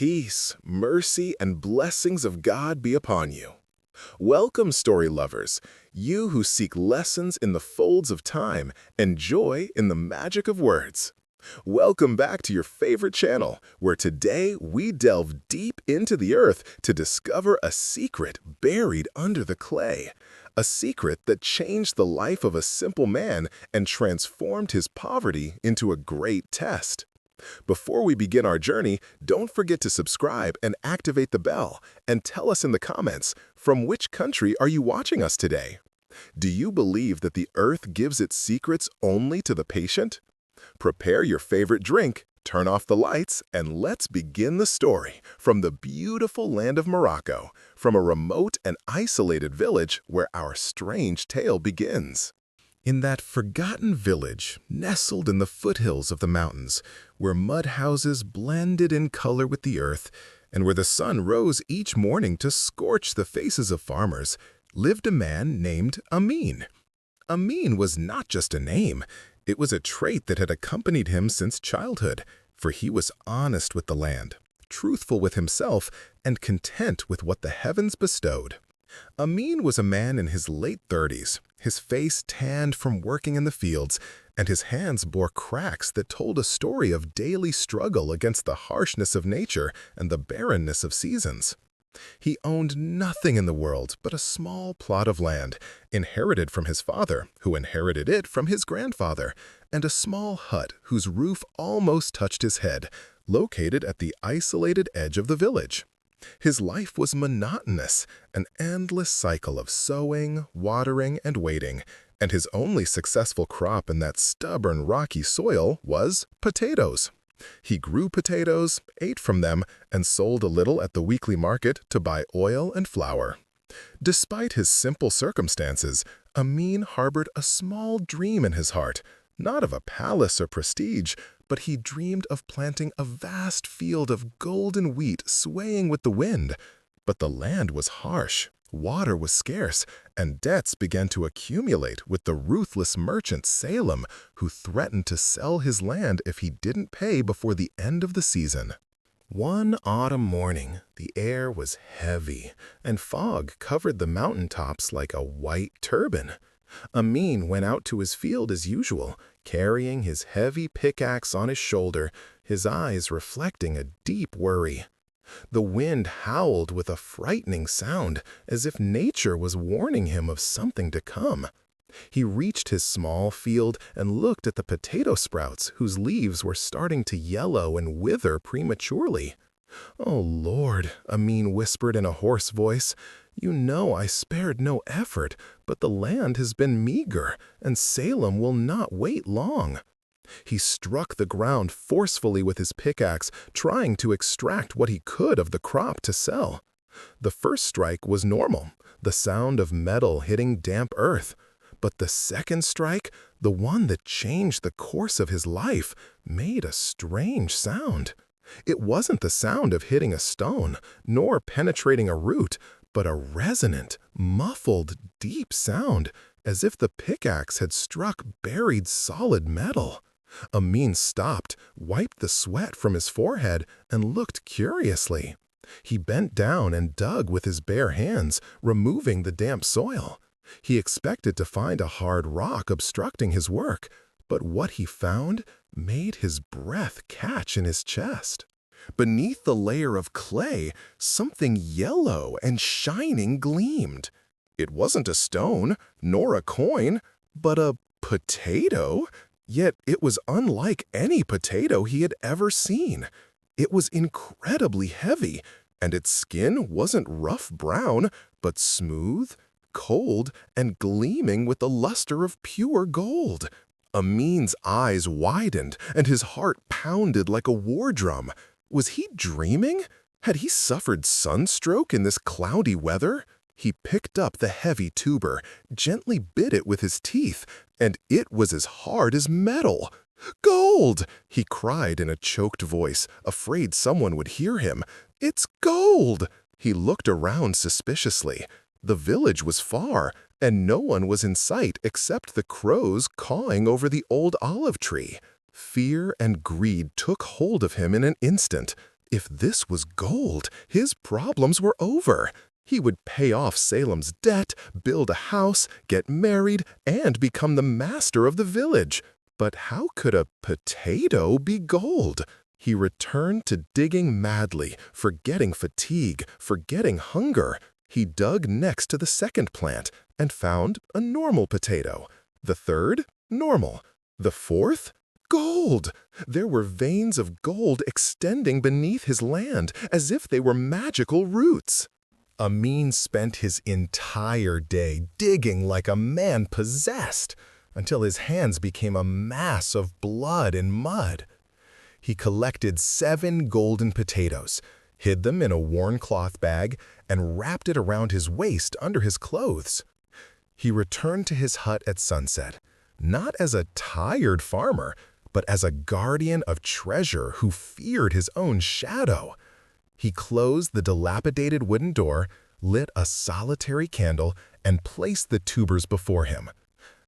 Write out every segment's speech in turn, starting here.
Peace, mercy, and blessings of God be upon you. Welcome, story lovers, you who seek lessons in the folds of time and joy in the magic of words. Welcome back to your favorite channel, where today we delve deep into the earth to discover a secret buried under the clay. A secret that changed the life of a simple man and transformed his poverty into a great test. Before we begin our journey, don't forget to subscribe and activate the bell, and tell us in the comments, from which country are you watching us today? Do you believe that the earth gives its secrets only to the patient? Prepare your favorite drink, turn off the lights, and let's begin the story from the beautiful land of Morocco, from a remote and isolated village where our strange tale begins. In that forgotten village, nestled in the foothills of the mountains, where mud houses blended in color with the earth, and where the sun rose each morning to scorch the faces of farmers, lived a man named Amin. Amin was not just a name, it was a trait that had accompanied him since childhood, for he was honest with the land, truthful with himself, and content with what the heavens bestowed. Amin was a man in his late 30s, his face tanned from working in the fields, and his hands bore cracks that told a story of daily struggle against the harshness of nature and the barrenness of seasons. He owned nothing in the world but a small plot of land, inherited from his father, who inherited it from his grandfather, and a small hut whose roof almost touched his head, located at the isolated edge of the village. His life was monotonous, an endless cycle of sowing, watering, and waiting, and his only successful crop in that stubborn, rocky soil was potatoes. He grew potatoes, ate from them, and sold a little at the weekly market to buy oil and flour. Despite his simple circumstances, Amin harbored a small dream in his heart, not of a palace or prestige, but he dreamed of planting a vast field of golden wheat swaying with the wind. But the land was harsh, water was scarce, and debts began to accumulate with the ruthless merchant Salem, who threatened to sell his land if he didn't pay before the end of the season. One autumn morning, the air was heavy, and fog covered the mountaintops like a white turban. Amin went out to his field as usual, carrying his heavy pickaxe on his shoulder, his eyes reflecting a deep worry. The wind howled with a frightening sound, as if nature was warning him of something to come. He reached his small field and looked at the potato sprouts whose leaves were starting to yellow and wither prematurely. "Oh Lord," Amin whispered in a hoarse voice, "you know I spared no effort, but the land has been meager, and Salem will not wait long." He struck the ground forcefully with his pickaxe, trying to extract what he could of the crop to sell. The first strike was normal, the sound of metal hitting damp earth. But the second strike, the one that changed the course of his life, made a strange sound. It wasn't the sound of hitting a stone, nor penetrating a root, but a resonant, muffled, deep sound, as if the pickaxe had struck buried solid metal. Amin stopped, wiped the sweat from his forehead, and looked curiously. He bent down and dug with his bare hands, removing the damp soil. He expected to find a hard rock obstructing his work, but what he found made his breath catch in his chest. Beneath the layer of clay, something yellow and shining gleamed. It wasn't a stone, nor a coin, but a potato. Yet it was unlike any potato he had ever seen. It was incredibly heavy, and its skin wasn't rough brown, but smooth, cold, and gleaming with the luster of pure gold. Amin's eyes widened, and his heart pounded like a war drum. Was he dreaming? Had he suffered sunstroke in this cloudy weather? He picked up the heavy tuber, gently bit it with his teeth, and it was as hard as metal. "Gold!" he cried in a choked voice, afraid someone would hear him. "It's gold!" He looked around suspiciously. The village was far, and no one was in sight except the crows cawing over the old olive tree. Fear and greed took hold of him in an instant. If this was gold, his problems were over. He would pay off Salem's debt, build a house, get married, and become the master of the village. But how could a potato be gold? He returned to digging madly, forgetting fatigue, forgetting hunger. He dug next to the second plant and found a normal potato. The third, normal. The fourth, gold. There were veins of gold extending beneath his land as if they were magical roots. Amin spent his entire day digging like a man possessed until his hands became a mass of blood and mud. He collected 7 golden potatoes, hid them in a worn cloth bag, and wrapped it around his waist under his clothes. He returned to his hut at sunset, not as a tired farmer, but as a guardian of treasure who feared his own shadow. He closed the dilapidated wooden door, lit a solitary candle, and placed the tubers before him.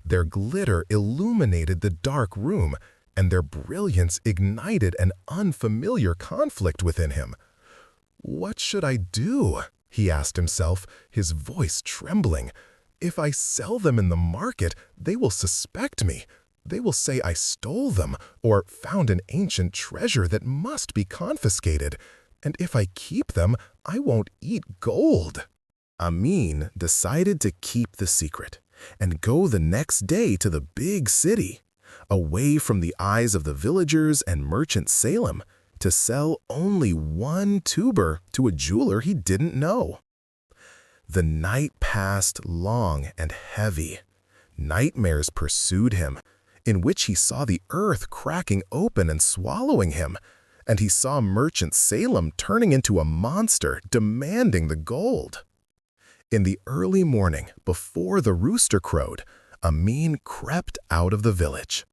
Their glitter illuminated the dark room, and their brilliance ignited an unfamiliar conflict within him. "What should I do?" he asked himself, his voice trembling. "If I sell them in the market, they will suspect me. They will say I stole them or found an ancient treasure that must be confiscated. And if I keep them, I won't eat gold." Amin decided to keep the secret and go the next day to the big city, away from the eyes of the villagers and merchant Salem, to sell only 1 tuber to a jeweler he didn't know. The night passed long and heavy. Nightmares pursued him, in which he saw the earth cracking open and swallowing him, and he saw merchant Salem turning into a monster demanding the gold. In the early morning, before the rooster crowed, Amin crept out of the village.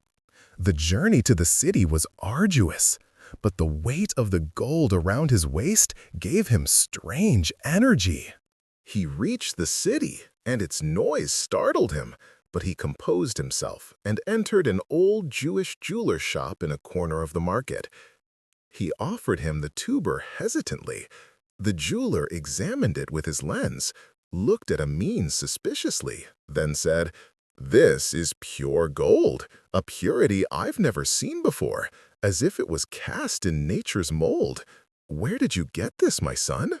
The journey to the city was arduous, but the weight of the gold around his waist gave him strange energy. He reached the city, and its noise startled him, but he composed himself and entered an old Jewish jeweler shop in a corner of the market. He offered him the tuber hesitantly. The jeweler examined it with his lens, looked at Amin suspiciously, then said, "This is pure gold, a purity I've never seen before, as if it was cast in nature's mold. Where did you get this, my son?"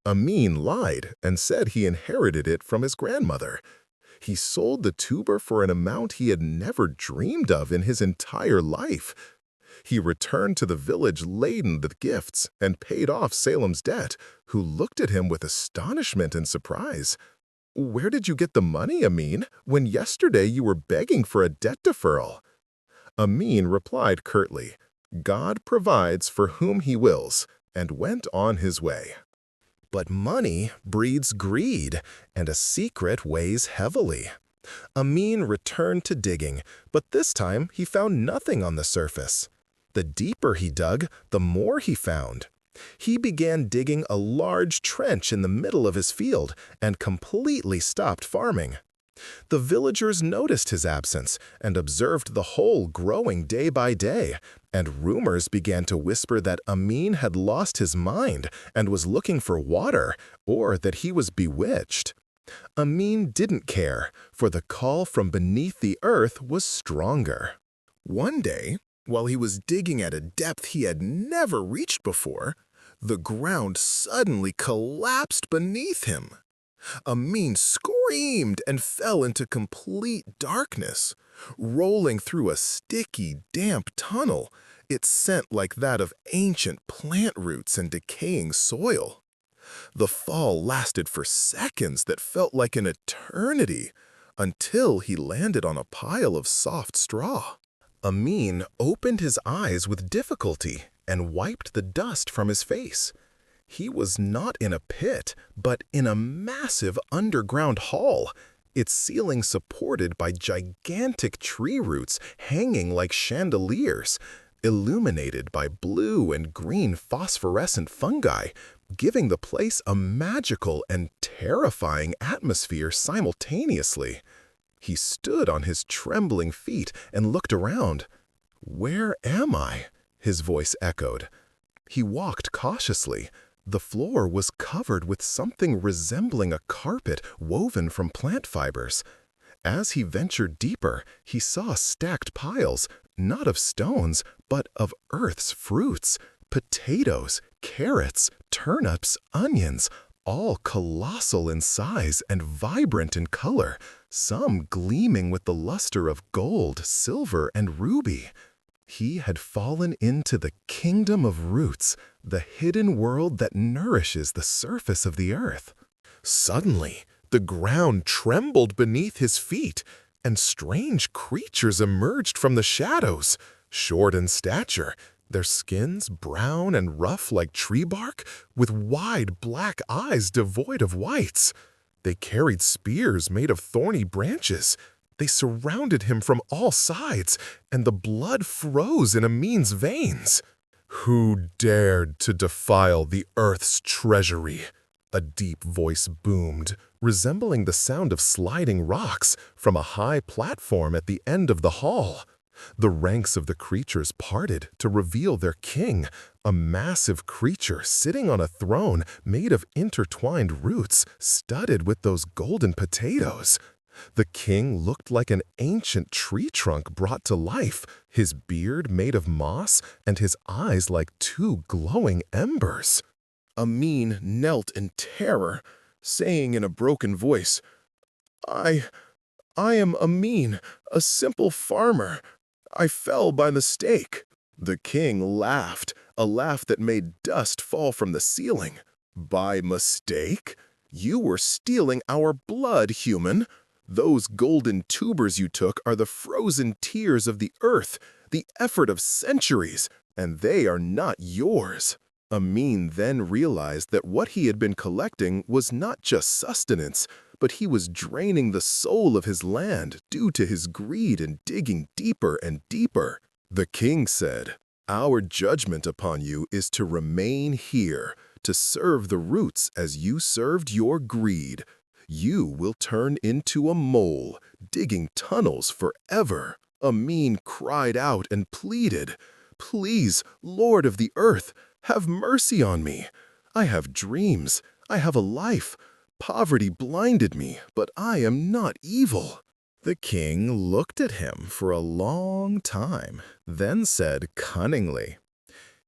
Amin lied and said he inherited it from his grandmother. He sold the tuber for an amount he had never dreamed of in his entire life. He returned to the village laden with gifts and paid off Salem's debt, who looked at him with astonishment and surprise. "Where did you get the money, Amin, when yesterday you were begging for a debt deferral?" Amin replied curtly, "God provides for whom he wills," and went on his way. But money breeds greed, and a secret weighs heavily. Amin returned to digging, but this time he found nothing on the surface. The deeper he dug, the more he found. He began digging a large trench in the middle of his field and completely stopped farming. The villagers noticed his absence and observed the hole growing day by day, and rumors began to whisper that Amin had lost his mind and was looking for water, or that he was bewitched. Amin didn't care, for the call from beneath the earth was stronger. One day, while he was digging at a depth he had never reached before, the ground suddenly collapsed beneath him. Amin screamed and fell into complete darkness. Rolling through a sticky, damp tunnel, its scent like that of ancient plant roots and decaying soil. The fall lasted for seconds that felt like an eternity, until he landed on a pile of soft straw. Amin opened his eyes with difficulty and wiped the dust from his face. He was not in a pit, but in a massive underground hall, its ceiling supported by gigantic tree roots hanging like chandeliers, illuminated by blue and green phosphorescent fungi, giving the place a magical and terrifying atmosphere simultaneously. He stood on his trembling feet and looked around. "Where am I?" his voice echoed. He walked cautiously. The floor was covered with something resembling a carpet woven from plant fibers. As he ventured deeper, he saw stacked piles, not of stones, but of Earth's fruits: potatoes, carrots, turnips, onions, all colossal in size and vibrant in color, some gleaming with the luster of gold, silver, and ruby. He had fallen into the kingdom of roots, the hidden world that nourishes the surface of the earth. Suddenly, the ground trembled beneath his feet, and strange creatures emerged from the shadows, short in stature, their skins brown and rough like tree bark, with wide black eyes devoid of whites. They carried spears made of thorny branches. They surrounded him from all sides, and the blood froze in Amin's veins. "Who dared to defile the earth's treasury?" A deep voice boomed, resembling the sound of sliding rocks, from a high platform at the end of the hall. The ranks of the creatures parted to reveal their king, a massive creature sitting on a throne made of intertwined roots studded with those golden potatoes. The king looked like an ancient tree trunk brought to life, his beard made of moss and his eyes like two glowing embers. Amin knelt in terror, saying in a broken voice, I am Amin, a simple farmer. I fell by mistake." The king laughed, a laugh that made dust fall from the ceiling. "By mistake? You were stealing our blood, human. Those golden tubers you took are the frozen tears of the earth, the effort of centuries, and they are not yours." Amin then realized that what he had been collecting was not just sustenance, but he was draining the soul of his land due to his greed in digging deeper and deeper. The king said, "Our judgment upon you is to remain here, to serve the roots as you served your greed. You will turn into a mole, digging tunnels forever." Amin cried out and pleaded, "Please, Lord of the earth, have mercy on me. I have dreams. I have a life. Poverty blinded me, but I am not evil." The king looked at him for a long time, then said cunningly,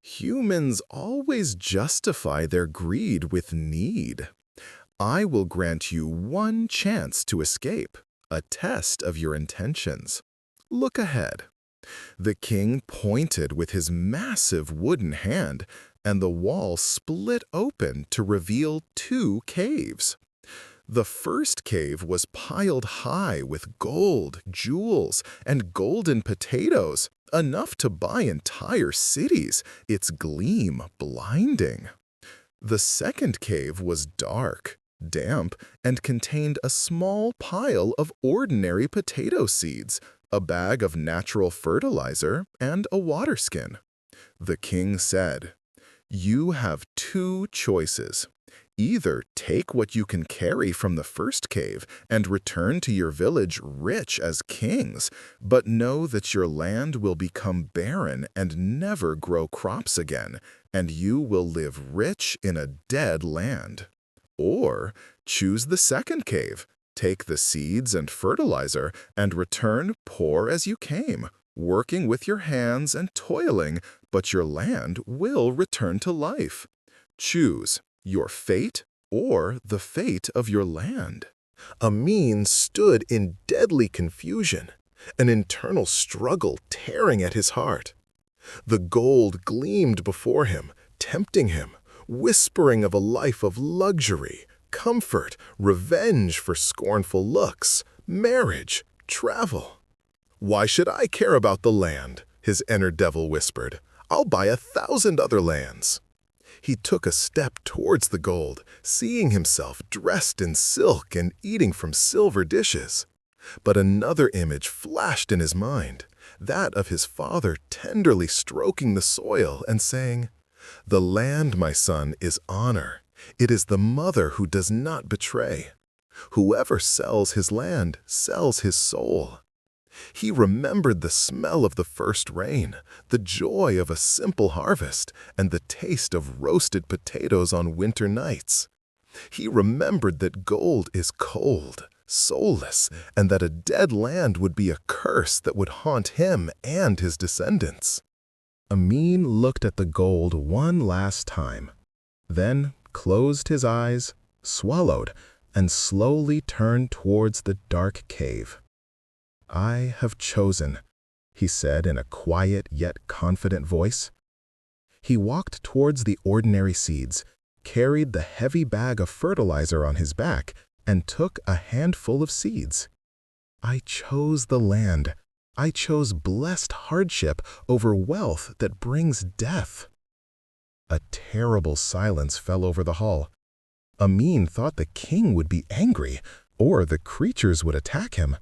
"Humans always justify their greed with need. I will grant you one chance to escape, a test of your intentions. Look ahead." The king pointed with his massive wooden hand, and the wall split open to reveal two caves. The first cave was piled high with gold, jewels, and golden potatoes, enough to buy entire cities, its gleam blinding. The second cave was dark, damp, and contained a small pile of ordinary potato seeds, a bag of natural fertilizer, and a water skin. The king said, "You have two choices. Either take what you can carry from the first cave and return to your village rich as kings, but know that your land will become barren and never grow crops again, and you will live rich in a dead land. Or choose the second cave, take the seeds and fertilizer, and return poor as you came, working with your hands and toiling, but your land will return to life. Choose your fate or the fate of your land." Amin stood in deadly confusion, an internal struggle tearing at his heart. The gold gleamed before him, tempting him, whispering of a life of luxury, comfort, revenge for scornful looks, marriage, travel. "Why should I care about the land?" his inner devil whispered. "I'll buy 1,000 other lands." He took a step towards the gold, seeing himself dressed in silk and eating from silver dishes. But another image flashed in his mind, that of his father tenderly stroking the soil and saying, "The land, my son, is honor. It is the mother who does not betray. Whoever sells his land sells his soul." He remembered the smell of the first rain, the joy of a simple harvest, and the taste of roasted potatoes on winter nights. He remembered that gold is cold, soulless, and that a dead land would be a curse that would haunt him and his descendants. Amin looked at the gold one last time, then closed his eyes, swallowed, and slowly turned towards the dark cave. "I have chosen," he said in a quiet yet confident voice. He walked towards the ordinary seeds, carried the heavy bag of fertilizer on his back, and took a handful of seeds. "I chose the land. I chose blessed hardship over wealth that brings death." A terrible silence fell over the hall. Amin thought the king would be angry, or the creatures would attack him.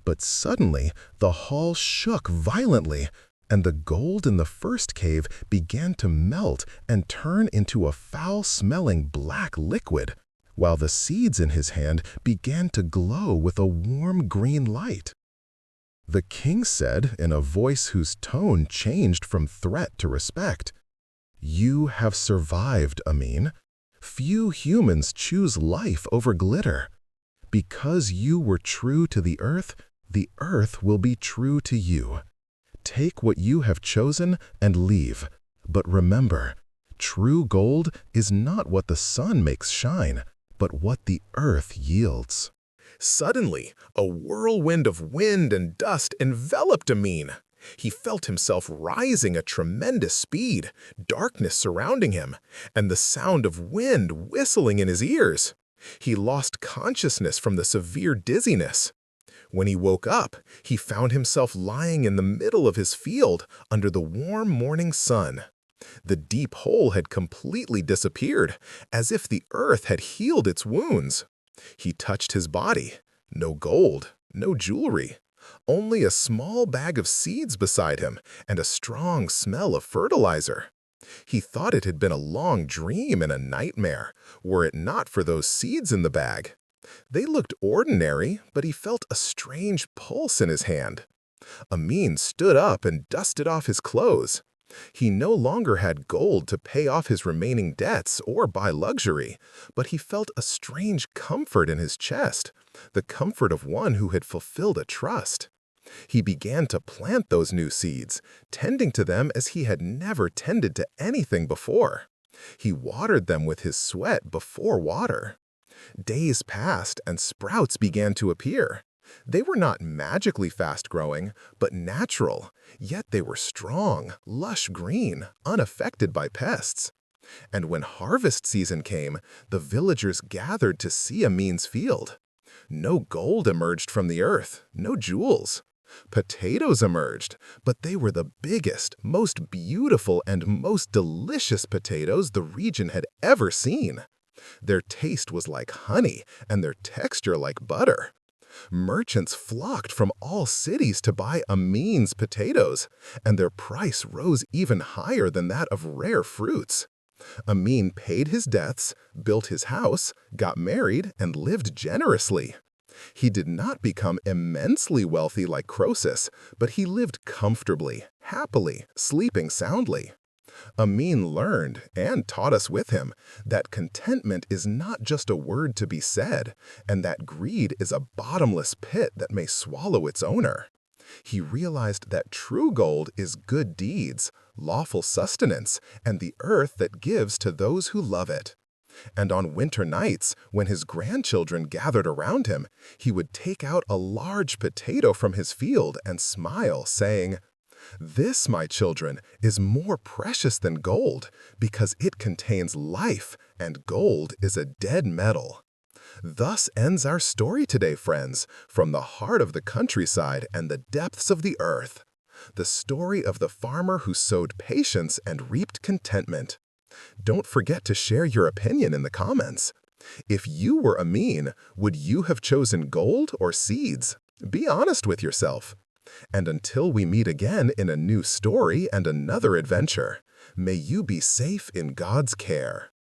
But suddenly, the hall shook violently, and the gold in the first cave began to melt and turn into a foul-smelling black liquid, while the seeds in his hand began to glow with a warm green light. The king said in a voice whose tone changed from threat to respect, "You have survived, Amin. Few humans choose life over glitter. Because you were true to the earth will be true to you. Take what you have chosen and leave. But remember, true gold is not what the sun makes shine, but what the earth yields." Suddenly, a whirlwind of wind and dust enveloped Amin. He felt himself rising at tremendous speed, darkness surrounding him, and the sound of wind whistling in his ears. He lost consciousness from the severe dizziness. When he woke up, he found himself lying in the middle of his field under the warm morning sun. The deep hole had completely disappeared, as if the earth had healed its wounds. He touched his body. No gold, no jewelry. Only a small bag of seeds beside him and a strong smell of fertilizer. He thought it had been a long dream and a nightmare, were it not for those seeds in the bag. They looked ordinary, but he felt a strange pulse in his hand. Amin stood up and dusted off his clothes. He no longer had gold to pay off his remaining debts or buy luxury, but he felt a strange comfort in his chest, the comfort of one who had fulfilled a trust. He began to plant those new seeds, tending to them as he had never tended to anything before. He watered them with his sweat before water. Days passed and sprouts began to appear. They were not magically fast-growing, but natural, yet they were strong, lush green, unaffected by pests. And when harvest season came, the villagers gathered to see Amin's field. No gold emerged from the earth, no jewels. Potatoes emerged, but they were the biggest, most beautiful, and most delicious potatoes the region had ever seen. Their taste was like honey, and their texture like butter. Merchants flocked from all cities to buy Amin's potatoes, and their price rose even higher than that of rare fruits. Amin paid his debts, built his house, got married, and lived generously. He did not become immensely wealthy like Croesus, but he lived comfortably, happily, sleeping soundly. Amin learned, and taught us with him, that contentment is not just a word to be said, and that greed is a bottomless pit that may swallow its owner. He realized that true gold is good deeds, lawful sustenance, and the earth that gives to those who love it. And on winter nights, when his grandchildren gathered around him, he would take out a large potato from his field and smile, saying, "This, my children, is more precious than gold, because it contains life, and gold is a dead metal." Thus ends our story today, friends, from the heart of the countryside and the depths of the earth. The story of the farmer who sowed patience and reaped contentment. Don't forget to share your opinion in the comments. If you were Amin, would you have chosen gold or seeds? Be honest with yourself. And until we meet again in a new story and another adventure, may you be safe in God's care.